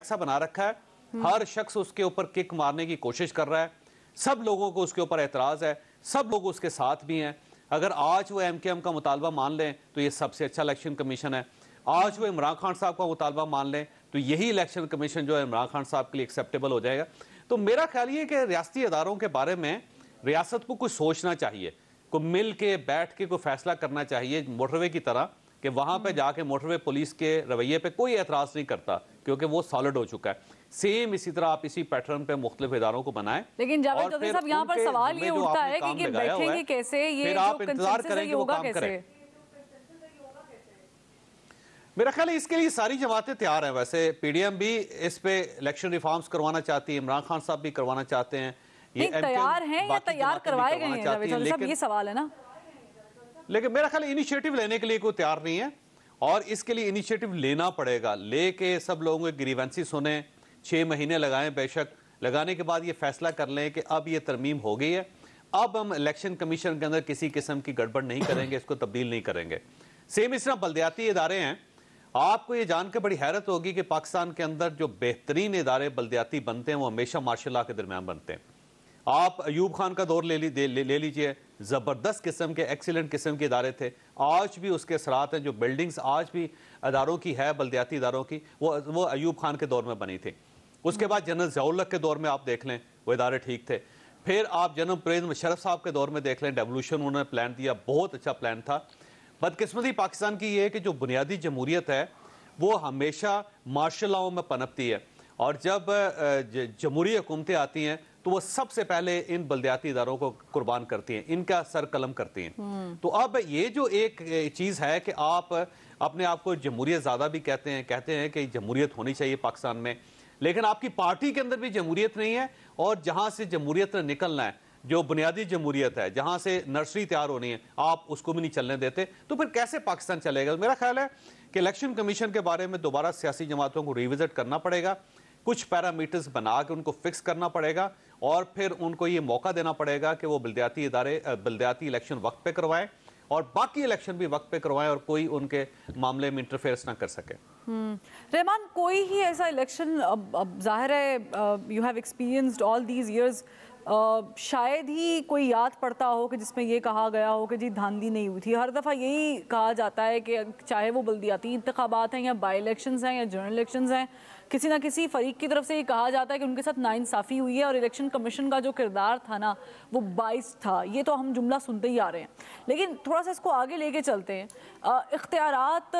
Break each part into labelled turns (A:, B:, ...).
A: सा बना रखा है, हर शख्स उसके ऊपर किक मारने की कोशिश कर रहा है, सब लोगों को उसके ऊपर एतराज़ है, सब लोग उसके साथ भी हैं। अगर आज वो MKM का मुतालबा मान लें तो ये सबसे अच्छा इलेक्शन कमीशन है। आज वो इमरान खान साहब का मुतालबा मान लें तो यही इलेक्शन कमीशन जो है इमरान खान साहब के लिए एक्सेप्टेबल हो जाएगा। तो मेरा ख्याल ये कि रियासती इदारों के बारे में रियासत को कुछ सोचना चाहिए, को मिल के बैठ के कोई फैसला करना चाहिए, मोटरवे की तरह कि वहां पे जाके मोटरवे पुलिस के रवैये पे कोई एतराज़ नहीं करता क्योंकि वो सॉलिड हो चुका है। सेम इसी तरह आप इसी पैटर्न पे मुख्तलिफ इदारों को बनाएं।
B: लेकिन जावेद चौधरी साहब, यहाँ पर सवाल ये उठता है कि ये बैठेंगे कैसे, ये
A: फिर आप इंतजार करेंगे वो काम करें। मेरा ख्याल है इसके लिए सारी जमातें तैयार हैं। वैसे PDM भी इस पे इलेक्शन रिफॉर्म्स करवाना चाहती है, इमरान खान साहब भी करवाना चाहते हैं।
B: ये तैयार हैं या तैयार करवाए गए हैं जावेद चौधरी साहब, ये सवाल है ना।
A: लेकिन मेरा ख्याल इनिशिएटिव लेने के लिए कोई तैयार नहीं है और इसके लिए इनिशिएटिव लेना पड़ेगा। लेके सब लोगों के ग्रीवेंसी सुने, 6 महीने लगाएं, बेशक लगाने के बाद ये फैसला कर लें कि अब ये तरमीम हो गई है, अब हम इलेक्शन कमीशन के अंदर किसी किस्म की गड़बड़ नहीं करेंगे, इसको तब्दील नहीं करेंगे। सेम इस तरह बल्दियाती इदारे हैं। आपको ये जानकर बड़ी हैरत होगी कि पाकिस्तान के अंदर जो बेहतरीन इदारे बल्दियाती बनते हैं वो हमेशा मार्शल लॉ के दरमियान बनते हैं। आप अयूब खान का दौर ले लीजिए, ज़बरदस्त किस्म के एक्सीलेंट किस्म के इदारे थे, आज भी उसके असरात हैं। जो बिल्डिंग्स आज भी अदारों की है, बल्दियाती इदारों की, वो अयूब खान के दौर में बनी थी। उसके बाद जनरल ज़ियाउल-हक के दौर में आप देख लें, वो इदारे ठीक थे। फिर आप जनरल परवेज़ मुशर्रफ साहब के दौर में देख लें, डेवोल्यूशन उन्होंने प्लान दिया, बहुत अच्छा प्लान था। बदकिस्मती पाकिस्तान की ये है कि जो बुनियादी जमहूरियत है वो हमेशा मार्शल लॉ में पनपती है और जब जमहूरी हुकूमतें आती हैं तो वो सबसे पहले इन बल्दियाती इदारों को कुर्बान करती हैं, इनका सर कलम करती हैं। तो अब ये जो एक चीज़ है कि आप अपने आप को जमहूरियत ज़्यादा भी कहते हैं कि जमहूरियत होनी चाहिए पाकिस्तान में, लेकिन आपकी पार्टी के अंदर भी जमहूरियत नहीं है और जहाँ से जमहूरियत निकलना है, जो बुनियादी जमहूरियत है, जहां से नर्सरी तैयार होनी है, आप उसको भी नहीं चलने देते, तो फिर कैसे पाकिस्तान चलेगा। मेरा ख्याल है कि इलेक्शन कमीशन के बारे में दोबारा सियासी जमातों को रिविजिट करना पड़ेगा, कुछ पैरामीटर्स बना के उनको फिक्स करना पड़ेगा और फिर उनको ये मौका देना पड़ेगा कि वो बल्दियाती इलेक्शन वक्त पे करवाएं और बाकी इलेक्शन भी वक्त पे करवाएं और कोई उनके मामले में इंटरफेरेंस ना कर सके।
B: रहमान, कोई ही ऐसा इलेक्शन, अब जाहिर है you have experienced all these years, शायद ही कोई याद पड़ता हो कि जिसमें ये कहा गया हो कि जी धांधली नहीं हुई थी। हर दफ़ा यही कहा जाता है कि चाहे वो बल्दियाती इंतखाबात हैं या बाई इलेक्शंस हैं या जनरल इलेक्शंस हैं, किसी ना किसी फरीक की तरफ से ये कहा जाता है कि उनके साथ नाइंसाफ़ी हुई है और इलेक्शन कमीशन का जो किरदार था ना वो बाइस था। ये तो हम जुमला सुनते ही आ रहे हैं, लेकिन थोड़ा सा इसको आगे लेके चलते हैं। इख्तियारात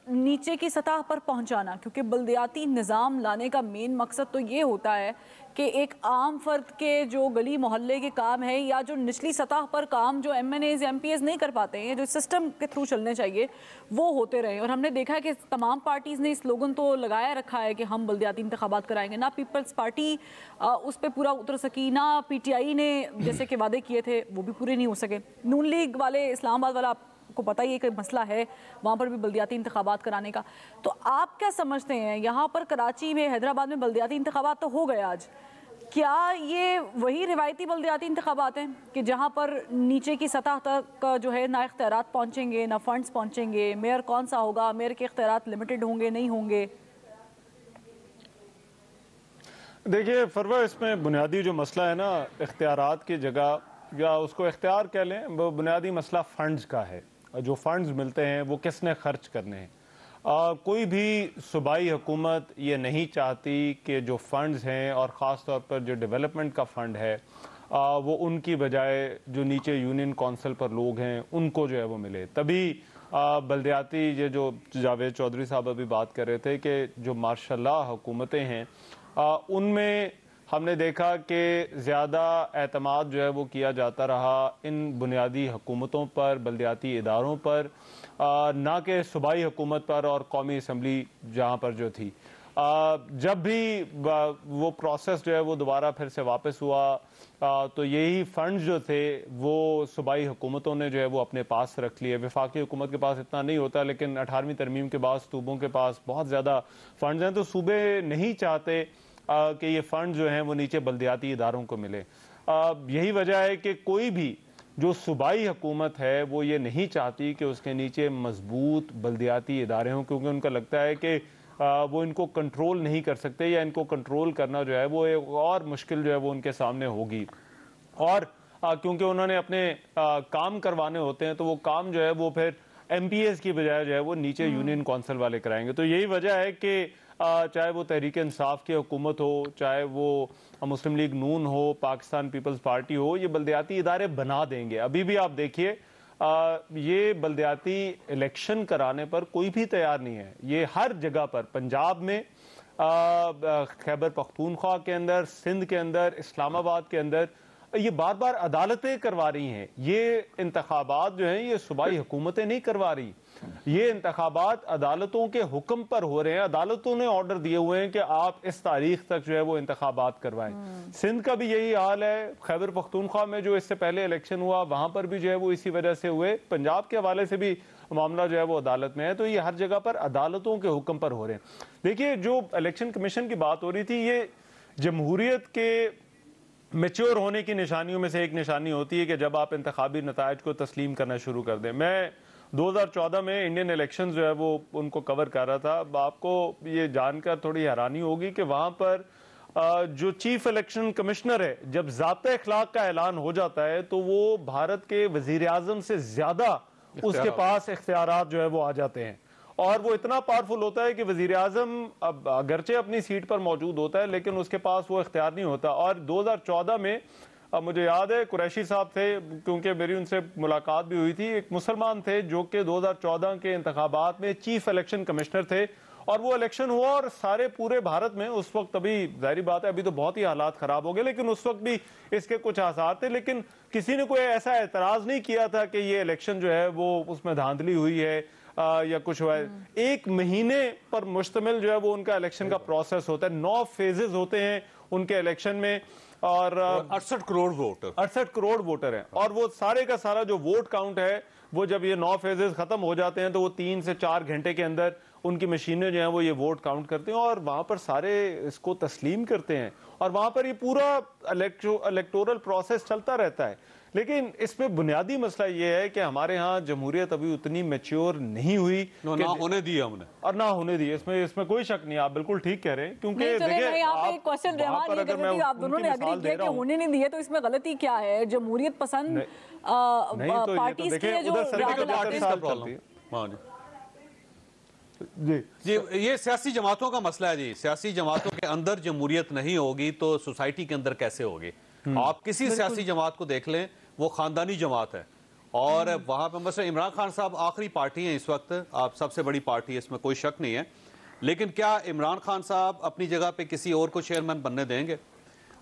B: नीचे की सतह पर पहुँचाना, क्योंकि बल्दियाती निज़ाम लाने का मेन मकसद तो ये होता है कि एक आम फर्द के जो गली मोहल्ले के काम है या जो निचली सतह पर काम जो MNAs MPs नहीं कर पाते हैं, जो सिस्टम के थ्रू चलने चाहिए, वो होते रहे। और हमने देखा है कि तमाम पार्टीज़ ने स्लोगन तो लगाया रखा है कि हम बल्दियाती इंतखाबात कराएंगे। ना पीपल्स पार्टी उस पर पूरा उतर सकी, ना PTI ने जैसे कि वादे किए थे वो भी पूरे नहीं हो सके। नून लीग वाले, इस्लामाबाद वाला, को पता ही है कि मसला है वहाँ पर भी बल्दियाती इंतखाबात कराने का। तो आप क्या समझते हैं, यहाँ पर कराची में, हैदराबाद में बल्दियाती इंतखाबात तो हो गए आज, क्या ये वही रिवायती बल्दियाती इंतखाबात हैं कि जहाँ पर नीचे की सतह तक जो है ना इख्तियारात पहुँचेंगे, ना फंड्स पहुँचेंगे, मेयर कौन सा होगा, मेयर के इख्तियारात लिमिटेड होंगे नहीं होंगे?
C: देखिए फरवा, इसमें बुनियादी जो मसला है ना, इख्तियारात की जगह या उसको इख्तियार कह लें, वो बुनियादी मसला फ़ंड्स का है। जो फ़ंड्स मिलते हैं वो किसने ख़र्च करने हैं। कोई भी सूबाई हुकूमत ये नहीं चाहती कि जो फ़ंड्स हैं और ख़ास तौर पर जो डेवलपमेंट का फ़ंड है वो उनकी बजाय जो नीचे यूनियन कौंसिल पर लोग हैं उनको जो है वो मिले। तभी बल्दियाती, ये जो जावेद चौधरी साहब अभी बात कर रहे थे कि जो माशाल्लाह हुकूमतें हैं उनमें हमने देखा कि ज़्यादा एतमाद जो है वो किया जाता रहा इन बुनियादी हुकूमतों पर, बल्दियाती इदारों पर, ना कि सूबाई हुकूमत पर और कौमी असम्बली जहाँ पर जो थी। जब भी वो प्रोसेस जो है वो दोबारा फिर से वापस हुआ तो यही फ़ंड्स जो थे वो सूबाई हुकूमतों ने जो है वो अपने पास रख लिए। वफाकी हुकूमत के पास इतना नहीं होता, लेकिन 18वीं तरमीम के बाद सूबों के पास बहुत ज़्यादा फ़ंड्स हैं, तो सूबे नहीं चाहते कि ये फ़ंड जो हैं वो नीचे बल्दियाती इदारों को मिले। यही वजह है कि कोई भी जो सूबाई हुकूमत है वो ये नहीं चाहती कि उसके नीचे मजबूत बल्दियाती इदारे हों, क्योंकि उनका लगता है कि वो इनको कंट्रोल नहीं कर सकते, या इनको कंट्रोल करना जो है वो एक और मुश्किल जो है वो उनके सामने होगी। और क्योंकि उन्होंने अपने काम करवाने होते हैं, तो वो काम जो है वो फिर MPs की बजाय जो है वो नीचे यूनियन काउंसिल वाले कराएंगे। तो यही वजह है कि चाहे वो तहरीक इंसाफ की हुकूमत हो, चाहे वो मुस्लिम लीग नून हो, पाकिस्तान पीपल्स पार्टी हो, ये बल्दियाती इदारे बना देंगे। अभी भी आप देखिए ये बल्दियाती इलेक्शन कराने पर कोई भी तैयार नहीं है। ये हर जगह पर, पंजाब में, खैबर पख्तूनख्वा के अंदर, सिंध के अंदर, इस्लामाबाद के अंदर, ये बार बार अदालतें करवा रही हैं। ये इंतखाबात जो हैं ये सूबाई हुकूमतें नहीं करवा रही, ये इंतखाबात अदालतों के हुक्म पर हो रहे हैं। अदालतों ने ऑर्डर दिए हुए हैं कि आप इस तारीख तक जो है वो इंतखाबात करवाएं। सिंध का भी यही हाल है। खैबर पख्तूनख्वा में जो इससे पहले इलेक्शन हुआ वहां पर भी जो है वो इसी वजह से हुए। पंजाब के हवाले से भी मामला जो है वो अदालत में है। तो ये हर जगह पर अदालतों के हुक्म पर हो रहे हैं। देखिए, जो इलेक्शन कमीशन की बात हो रही थी, ये जमहूरियत के मैच्योर होने की निशानियों में से एक निशानी होती है कि जब आप इंतखाबी नतायज को तस्लीम करना शुरू कर दें। मैं 2014 में इंडियन इलेक्शंस जो है वो उनको कवर कर रहा था। अब आपको ये जानकर थोड़ी हैरानी होगी कि वहाँ पर जो चीफ इलेक्शन कमिश्नर है, जब ज़ाब्ता अखलाक का ऐलान हो जाता है तो वो भारत के वज़ीर आज़म से ज़्यादा उसके पास इख्तियारात जो है वो आ जाते हैं। और वो इतना पावरफुल होता है कि वजीर आजम अब अगरचे अपनी सीट पर मौजूद होता है, लेकिन उसके पास वो इख्तियार नहीं होता। और 2014 में मुझे याद है कुरैशी साहब थे, क्योंकि मेरी उनसे मुलाकात भी हुई थी, एक मुसलमान थे जो कि 2014 के इंतखाबात में चीफ इलेक्शन कमिश्नर थे। और वो इलेक्शन हुआ और सारे पूरे भारत में उस वक्त, अभी जाहिर बात है अभी तो बहुत ही हालात खराब हो गए, लेकिन उस वक्त भी इसके कुछ आसार थे। लेकिन किसी ने कोई ऐसा एतराज नहीं किया था कि ये इलेक्शन जो है वो उसमें धांधली हुई है या कुछ हुआ है। 1 महीने पर मुश्तमिल जो है वो उनका इलेक्शन का प्रोसेस होता है। 9 फेजेस होते हैं उनके इलेक्शन में, और
A: 68
C: करोड़ वोटर हैं। और वो सारे का सारा जो वोट काउंट है वो जब ये 9 फेजेस खत्म हो जाते हैं तो वो 3 से 4 घंटे के अंदर उनकी मशीनें जो हैं वो ये वोट काउंट करते हैं और वहां पर सारे इसको तस्लीम करते हैं। और वहां पर ये पूरा इलेक्टोरल प्रोसेस चलता रहता है। लेकिन इसमें बुनियादी मसला ये है कि हमारे यहाँ जमहूरियत अभी उतनी मैच्योर नहीं हुई,
A: ना होने दी हमने और
C: ना होने दी। इसमें कोई शक नहीं, आप बिल्कुल ठीक कह रहे हैं। क्योंकि
B: देखिए आप दोनों ने एग्री किया कि होने नहीं दी है, तो इसमें गलती क्या है? जमहूरियत पसंद पार्टी
A: जी, ये सियासी जमातों का मसला है जी। सियासी जमातों के अंदर जमहूरियत नहीं होगी तो सोसाइटी के अंदर कैसे होगी? आप किसी सियासी जमात को देख लें, वो खानदानी जमात है। और वहां पर मतलब इमरान खान साहब आखिरी पार्टी है इस वक्त, आप सबसे बड़ी पार्टी है, इसमें कोई शक नहीं है। लेकिन क्या इमरान खान साहब अपनी जगह पे किसी और को चेयरमैन बनने देंगे?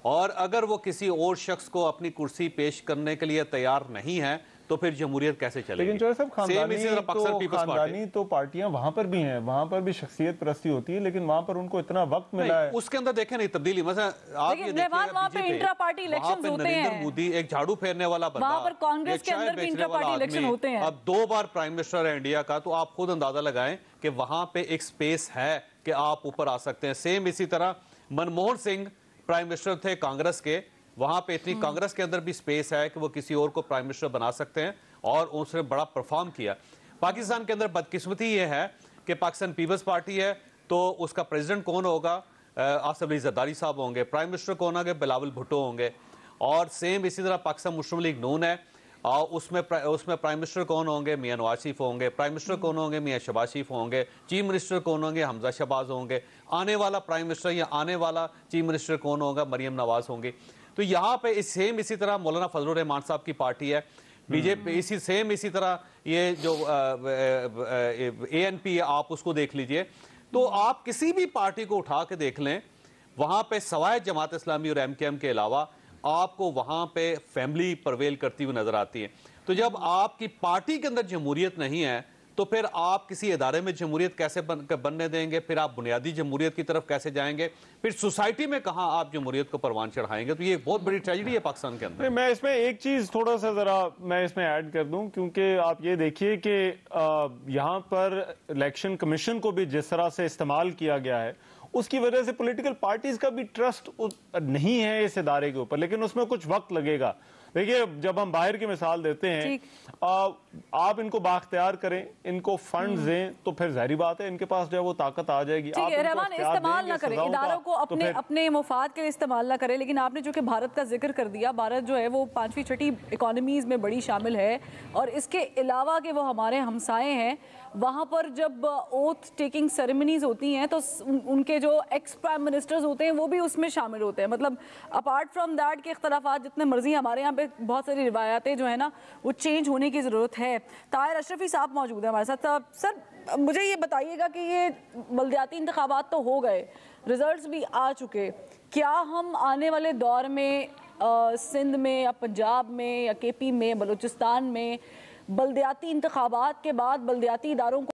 A: और अगर वो किसी और शख्स को अपनी कुर्सी पेश करने के लिए तैयार नहीं है तो फिर जमहूरियत कैसे चलेगी?
C: लेकिन जो सब खानदानी तो पार्टियां वहां पर भी हैं, वहां पर भी शख्सियत परस्ती होती है, लेकिन वहां पर उनको इतना वक्त मिला है।
A: उसके अंदर देखें नहीं तब्दीली। मतलब आप ये देखिए
B: वहां पे इंट्रा पार्टी इलेक्शंस होते हैं।
A: नरेंद्र मोदी एक झाड़ू फेरने वाला बंदा,
B: वहां पर कांग्रेस के अंदर भी इंट्रा पार्टी इलेक्शन होते हैं।
A: अब 2 बार प्राइम मिनिस्टर है इंडिया का, तो आप खुद अंदाजा लगाएं कि वहां पे एक स्पेस है कि आप ऊपर आ सकते हैं। सेम इसी तरह मनमोहन सिंह प्राइम मिनिस्टर थे कांग्रेस के, वहां पे इतनी कांग्रेस के अंदर भी स्पेस है कि वो किसी और को प्राइम मिनिस्टर बना सकते हैं और उसने बड़ा परफॉर्म किया। पाकिस्तान के अंदर बदकिस्मती ये है कि पाकिस्तान पीपल्स पार्टी है, तो उसका प्रेसिडेंट कौन होगा? आसिफ अली जरदारी साहब होंगे। प्राइम मिनिस्टर कौन होंगे? बिलावल भुट्टो होंगे। और सेम इसी तरह पाकिस्तान मुस्लिम लीग नून है, और उसमें प्राइम मिनिस्टर कौन होंगे? मियां नवाज शरीफ होंगे। प्राइम मिनिस्टर कौन होंगे? मियां शहबाज शरीफ होंगे। चीफ मिनिस्टर कौन होंगे? हमजा शहबाज होंगे। आने वाला प्राइम मिनिस्टर या आने वाला चीफ मिनिस्टर कौन होगा? मरियम नवाज होंगी। तो यहाँ पे सेम इसी तरह मौलाना फजलुर रहमान साहब की पार्टी है, बीजेपी इसी तरह ये जो ANP है, आप उसको देख लीजिए। तो आप किसी भी पार्टी को उठा के देख लें, वहां पे सवाए जमात इस्लामी और MKM के अलावा आपको वहां पे फैमिली परवेल करती हुई नजर आती है। तो जब आपकी पार्टी के अंदर जमहूरियत नहीं है तो फिर आप किसी इदारे में जमहूरियत कैसे बनने देंगे? फिर आप बुनियादी जमहूरियत की तरफ कैसे जाएंगे? फिर सोसाइटी में कहां आप जमहूरियत को परवान चढ़ाएंगे? तो ये बहुत बड़ी ट्रेजेडी है पाकिस्तान के अंदर।
C: मैं इसमें एक चीज थोड़ा सा जरा मैं इसमें ऐड कर दूं, क्योंकि आप ये देखिए कि यहां पर इलेक्शन कमीशन को भी जिस तरह से इस्तेमाल किया गया है, उसकी वजह से पॉलिटिकल पार्टीज का भी ट्रस्ट नहीं है इस इदारे के ऊपर। लेकिन उसमें कुछ वक्त लगेगा। देखिए, जब हम बाहर की मिसाल देते हैं, आप इनको बाख्तियार करें, इनको फंड्स दें, तो फिर जाहिर बात है इनके पास जो है वो ताकत आ जाएगी।
B: ठीक है, रहमान इस्तेमाल ना करें, इदारों को अपने मुफाद के लिए इस्तेमाल ना करें। लेकिन आपने जो कि भारत का जिक्र कर दिया, भारत जो है वो 5वीं 6ठी इकोनॉमीज में बड़ी शामिल है, और इसके अलावा कि वो हमारे हमसाए हैं, वहाँ पर जब ओथ टेकिंग सेरेमनीज होती हैं तो उनके जो एक्स प्राइम मिनिस्टर्स होते हैं वो भी उसमें शामिल होते हैं। मतलब अपार्ट फ्रॉम दैट के इख्तलाफात जितने मर्जी, हमारे यहाँ पे बहुत सारी रिवायतें जो है ना वो चेंज होने की ज़रूरत है। ताहिर अशरफी साहब मौजूद है हमारे साथ। सर, मुझे ये बताइएगा कि ये बल्दियाती इंतखाबात तो हो गए, रिजल्ट्स भी आ चुके, क्या हम आने वाले दौर में सिंध में या पंजाब में या KP में, बलूचिस्तान में बल्दियाती इंतखाबात के बाद बल्दियाती इदारों को